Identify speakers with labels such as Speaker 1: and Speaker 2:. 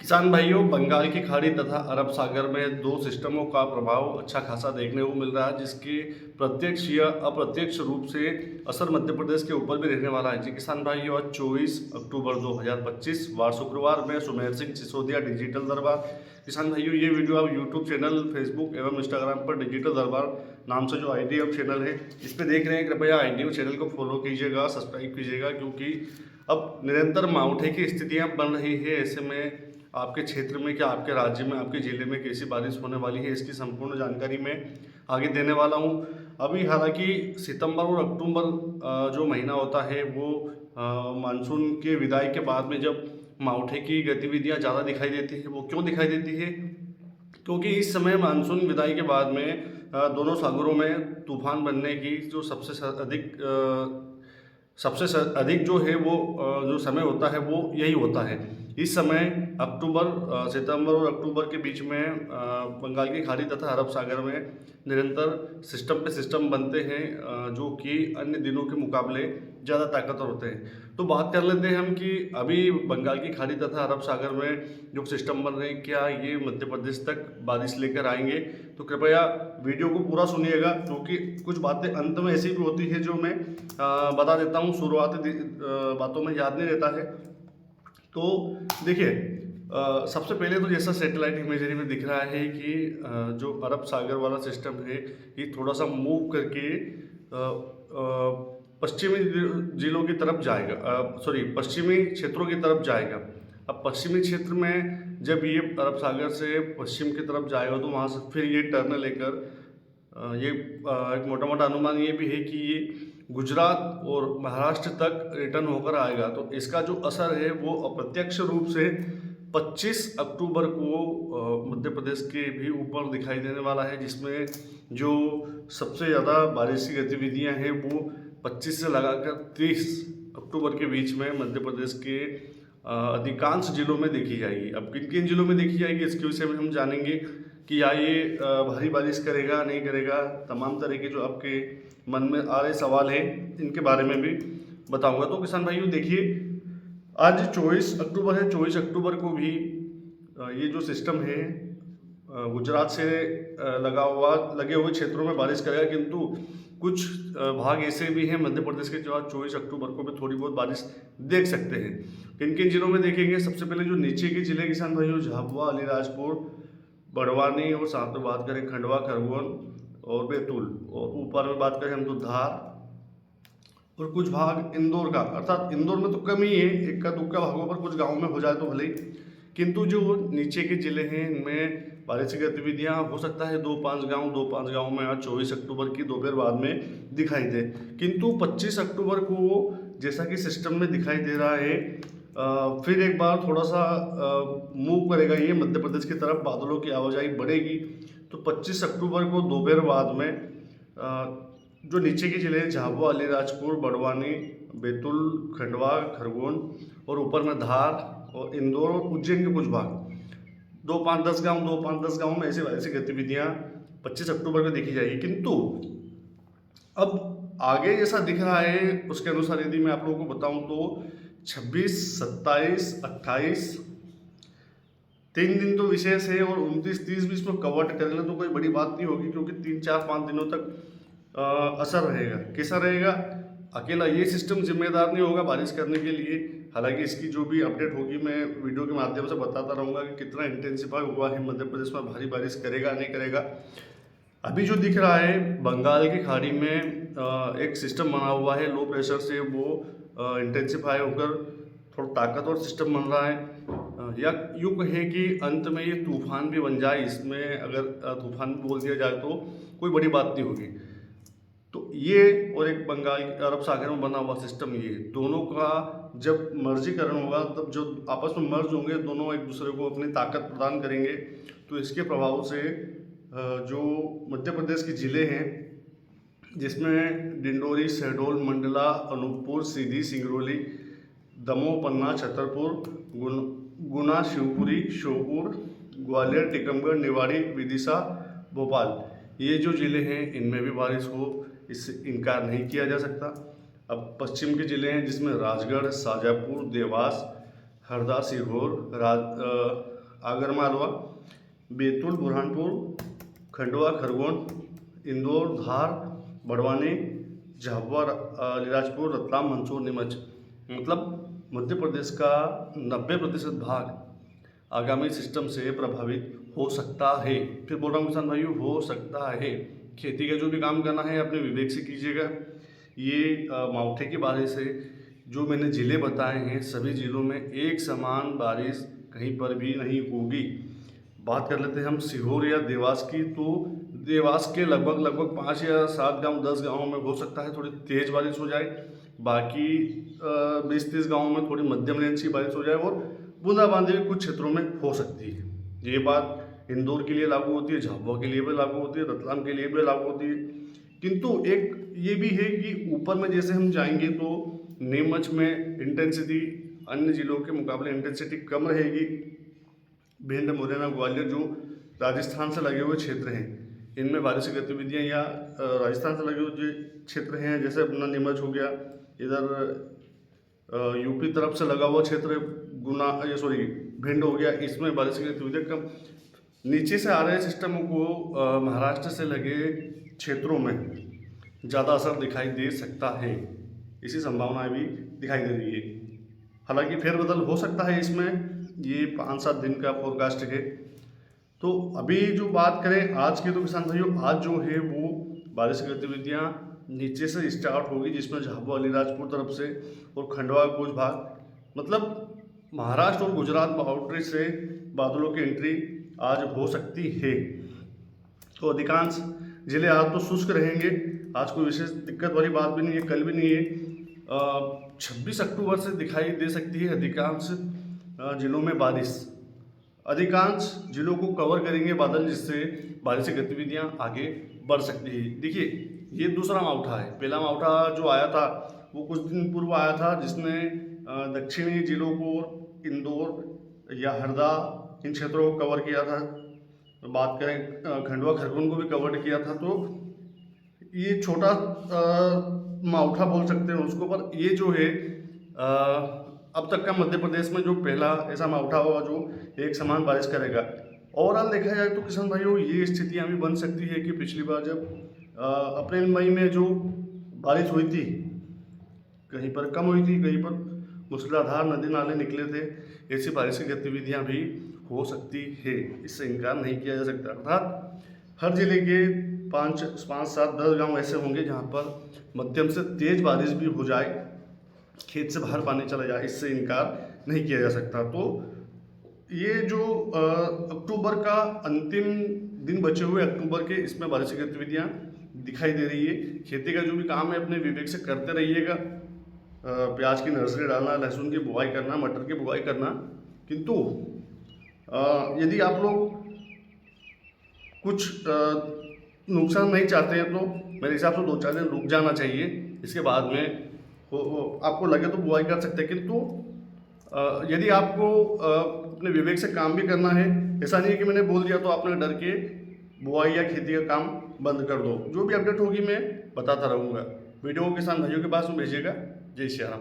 Speaker 1: किसान भाइयों, बंगाल की खाड़ी तथा अरब सागर में दो सिस्टमों का प्रभाव अच्छा खासा देखने को मिल रहा है, जिसके प्रत्यक्ष या अप्रत्यक्ष रूप से असर मध्य प्रदेश के ऊपर भी रहने वाला है। जी किसान भाइयों, आज 24 अक्टूबर 2025 वार शुक्रवार में सुमेर सिंह सिसोदिया डिजिटल दरबार। किसान भाइयों, ये वीडियो आप यूट्यूब चैनल, फेसबुक एवं इंस्टाग्राम पर डिजिटल दरबार नाम से जो आईडी ऑफ चैनल है, इस पर देख रहे हैं। कृपया आईडी ऑफ चैनल को फॉलो कीजिएगा, सब्सक्राइब कीजिएगा, क्योंकि अब निरंतर मावठे की स्थितियां बन रही है। ऐसे में आपके क्षेत्र में, क्या आपके राज्य में, आपके ज़िले में कैसी बारिश होने वाली है, इसकी संपूर्ण जानकारी मैं आगे देने वाला हूँ। अभी हालांकि सितंबर और अक्टूबर जो महीना होता है वो मानसून के विदाई के बाद में जब मावठे की गतिविधियाँ ज़्यादा दिखाई देती है। वो क्यों दिखाई देती है? क्योंकि इस समय मानसून विदाई के बाद में दोनों सागरों में तूफान बनने की जो सबसे अधिक जो है वो जो समय होता है वो यही होता है। इस समय सितंबर और अक्टूबर के बीच में बंगाल की खाड़ी तथा अरब सागर में निरंतर सिस्टम पे सिस्टम बनते हैं, जो कि अन्य दिनों के मुकाबले ज़्यादा ताकतवर होते हैं। तो बात कर लेते हैं हम कि अभी बंगाल की खाड़ी तथा अरब सागर में जो सिस्टम बन रहे हैं, क्या ये मध्य प्रदेश तक बारिश लेकर आएंगे? तो कृपया वीडियो को पूरा सुनिएगा, क्योंकि कुछ बातें अंत में ऐसी भी होती है जो मैं बता देता हूँ। शुरुआती बातों में याद नहीं रहता है। तो देखिए, सबसे पहले तो जैसा सैटेलाइट इमेजरी में दिख रहा है कि जो अरब सागर वाला सिस्टम है, ये थोड़ा सा मूव करके पश्चिमी जिलों की तरफ जाएगा, पश्चिमी क्षेत्रों की तरफ जाएगा। अब पश्चिमी क्षेत्र में जब ये अरब सागर से पश्चिम की तरफ जाएगा, तो वहाँ से फिर ये टर्न लेकर एक मोटा मोटा अनुमान ये भी है कि ये गुजरात और महाराष्ट्र तक रिटर्न होकर आएगा। तो इसका जो असर है वो अप्रत्यक्ष रूप से 25 अक्टूबर को मध्य प्रदेश के भी ऊपर दिखाई देने वाला है, जिसमें जो सबसे ज़्यादा बारिश की गतिविधियां हैं वो 25 से लगाकर 30 अक्टूबर के बीच में मध्य प्रदेश के अधिकांश जिलों में देखी जाएगी। अब किन किन जिलों में देखी जाएगी, इसके विषय में हम जानेंगे कि या ये भारी बारिश करेगा नहीं करेगा। तमाम तरह के जो आपके मन में आ रहे सवाल हैं, इनके बारे में भी बताऊंगा। तो किसान भाइयों देखिए, आज 24 अक्टूबर है। 24 अक्टूबर को भी ये जो सिस्टम है गुजरात से लगे हुए क्षेत्रों में बारिश करेगा, किंतु कुछ भाग ऐसे भी हैं मध्य प्रदेश के जो आज 24 अक्टूबर को भी थोड़ी बहुत बारिश देख सकते हैं। किन किन जिलों में देखेंगे? सबसे पहले जो नीचे के जिले किसान भाइयों, झाबुआ, अलीराजपुर, बड़वानी, और साथ में बात करें खंडवा, खरगोन और बैतूल, और ऊपर में बात करें हम तो धार और कुछ भाग इंदौर का। अर्थात इंदौर में तो कम ही है, इक्का दुक्का भागों पर कुछ गाँव में हो जाए तो भले ही, किंतु जो नीचे के जिले हैं इनमें बारिश की गतिविधियाँ हो सकता है दो पांच गांव में आज 24 अक्टूबर की दोपहर बाद में दिखाई दे। किंतु 25 अक्टूबर को जैसा कि सिस्टम में दिखाई दे रहा है, फिर एक बार थोड़ा सा मूव करेगा ये मध्य प्रदेश की तरफ, बादलों की आवाजाही बढ़ेगी। तो 25 अक्टूबर को दोपहर बाद में जो नीचे के जिले हैं झाबुआ, अलीराजपुर, बड़वानी, बैतूल, खंडवा, खरगोन और ऊपर में धार और इंदौर और उज्जैन के कुछ भाग, 2 5 10 गांव में ऐसी गतिविधियां 25 अक्टूबर को देखी जाएगी। किंतु अब आगे जैसा दिख रहा है उसके अनुसार यदि मैं आप लोगों को बताऊं तो 26, 27, 28 3 दिन तो विशेष है, और 29, 30 भी इसमें कवर कर लें तो कोई बड़ी बात नहीं होगी, क्योंकि 3, 4, 5 दिनों तक असर रहेगा। कैसा रहेगा? अकेला ये सिस्टम जिम्मेदार नहीं होगा बारिश करने के लिए। हालांकि इसकी जो भी अपडेट होगी मैं वीडियो के माध्यम से बताता रहूँगा कि कितना इंटेंसिफाई हुआ है, मध्य प्रदेश में भारी बारिश करेगा नहीं करेगा। अभी जो दिख रहा है बंगाल की खाड़ी में एक सिस्टम बना हुआ है लो प्रेशर से, वो इंटेंसिफाई होकर थोड़ा ताकतवर सिस्टम बन रहा है। या यूँ कहें कि अंत में ये तूफान भी बन जाए, इसमें अगर तूफान भी बोल दिया जाए तो कोई बड़ी बात नहीं होगी। तो ये और एक बंगाल अरब सागर में बना हुआ सिस्टम, ये दोनों का जब मर्जीकरण होगा, तब जो आपस में मर्ज होंगे दोनों एक दूसरे को अपनी ताकत प्रदान करेंगे। तो इसके प्रभाव से जो मध्य प्रदेश के ज़िले हैं, जिसमें डिंडोरी, शहडोल, मंडला, अनूपपुर, सीधी, सिंगरौली, दमोह, पन्ना, छतरपुर, गुना, शिवपुरी, श्योपुर, ग्वालियर, टीकमगढ़, निवाड़ी, विदिशा, भोपाल, ये जो ज़िले हैं इनमें भी बारिश हो, इससे इनकार नहीं किया जा सकता। अब पश्चिम के ज़िले हैं जिसमें राजगढ़, शाजापुर, देवास, हरदा, सीहोर, आगर मालवा, बैतूल, बुरहानपुर, खंडवा, खरगोन, इंदौर, धार, बड़वानी, झाबुआ, अलीराजपुर, रतलाम, मंदसौर, नीमच। मतलब मध्य प्रदेश का 90% भाग आगामी सिस्टम से प्रभावित हो सकता है। फिर बोल रहा हूँ किसान भाइयों, हो सकता है। खेती का जो भी काम करना है अपने विवेक से कीजिएगा। ये मावठे की बारिश है। जो मैंने ज़िले बताए हैं सभी ज़िलों में एक समान बारिश कहीं पर भी नहीं होगी। बात कर लेते हैं हम सीहोर या देवास की, तो देवास के लगभग 5 या 7 गांव 10 गांवों में हो सकता है थोड़ी तेज़ बारिश हो जाए। बाकी 20-30 गांवों में थोड़ी मध्यम रेंज की बारिश हो जाए और बूंदाबांदी भी कुछ क्षेत्रों में हो सकती है। ये बात इंदौर के लिए लागू होती है, झाबुआ के लिए भी लागू होती है, रतलाम के लिए भी लागू होती है। किंतु एक ये भी है कि ऊपर में जैसे हम जाएंगे तो नीमच में इंटेंसिटी अन्य ज़िलों के मुकाबले इंटेंसिटी कम रहेगी। भिंड, मुरैना, ग्वालियर जो राजस्थान से लगे हुए क्षेत्र हैं, इनमें बारिश की गतिविधियाँ या राजस्थान से लगे हुए जो क्षेत्र हैं जैसे अपना नीमच हो गया, इधर यूपी तरफ से लगा हुआ क्षेत्र गुना भिंड हो गया, इसमें बारिश की गतिविधियाँ कम। नीचे से आ रहे सिस्टम को महाराष्ट्र से लगे क्षेत्रों में ज़्यादा असर दिखाई दे सकता है। इसी संभावनाएं भी दिखाई दे रही है। हालांकि फेरबदल हो सकता है इसमें, ये 5-7 दिन का फोरकास्ट है। तो अभी जो बात करें आज की, तो किसान भाइयों आज जो है वो बारिश की गतिविधियाँ नीचे से स्टार्ट होगी, जिसमें झाबुआ, अलीराजपुर तरफ से और खंडवा का कुछ भाग, मतलब महाराष्ट्र और गुजरात बाउंड्री से बादलों की एंट्री आज हो सकती है। तो अधिकांश जिले आज तो शुष्क रहेंगे, आज कोई विशेष दिक्कत वाली बात भी नहीं है, कल भी नहीं है। 26 अक्टूबर से दिखाई दे सकती है अधिकांश जिलों में बारिश। अधिकांश जिलों को कवर करेंगे बादल, जिससे बारिश की गतिविधियां आगे बढ़ सकती है। देखिए ये दूसरा मावठा है। पहला मावठा जो आया था वो कुछ दिन पूर्व आया था, जिसने दक्षिणी जिलों को इंदौर या हरदा इन क्षेत्रों को कवर किया था। तो बात करें खंडवा, खरगोन को भी कवर किया था। तो ये छोटा मावठा बोल सकते हैं उसको, पर ये जो है अब तक का मध्य प्रदेश में जो पहला ऐसा मावठा होगा जो एक समान बारिश करेगा। ओवरऑल देखा जाए तो किसान भाइयों ये स्थितियाँ भी बन सकती है कि पिछली बार जब अप्रैल मई में जो बारिश हुई थी, कहीं पर कम हुई थी, कहीं पर मूसलाधार नदी नाले निकले थे, ऐसी बारिश की गतिविधियाँ भी हो सकती है, इससे इनकार नहीं किया जा सकता। अर्थात हर जिले के 5, 7, 10 गांव ऐसे होंगे जहां पर मध्यम से तेज बारिश भी हो जाए, खेत से बाहर पानी चला जाए, इससे इनकार नहीं किया जा सकता। तो ये जो अक्टूबर का अंतिम दिन बचे हुए अक्टूबर के, इसमें बारिश की गतिविधियाँ दिखाई दे रही है। खेती का जो भी काम है अपने विवेक से करते रहिएगा। प्याज की नर्सरी डालना, लहसुन की बुआई करना, मटर की बुआई करना। किंतु यदि आप लोग कुछ नुकसान नहीं चाहते हैं तो मेरे हिसाब से 2-4 दिन रुक जाना चाहिए। इसके बाद में आपको लगे तो बुआई कर सकते हैं। किंतु यदि आपको अपने विवेक से काम भी करना है, ऐसा नहीं है कि मैंने बोल दिया तो आपने डर के बुआई या खेती का काम बंद कर दो। जो भी अपडेट होगी मैं बताता रहूँगा। वीडियो को किसान भाइयों के पास में भेजिएगा। जय श्री राम।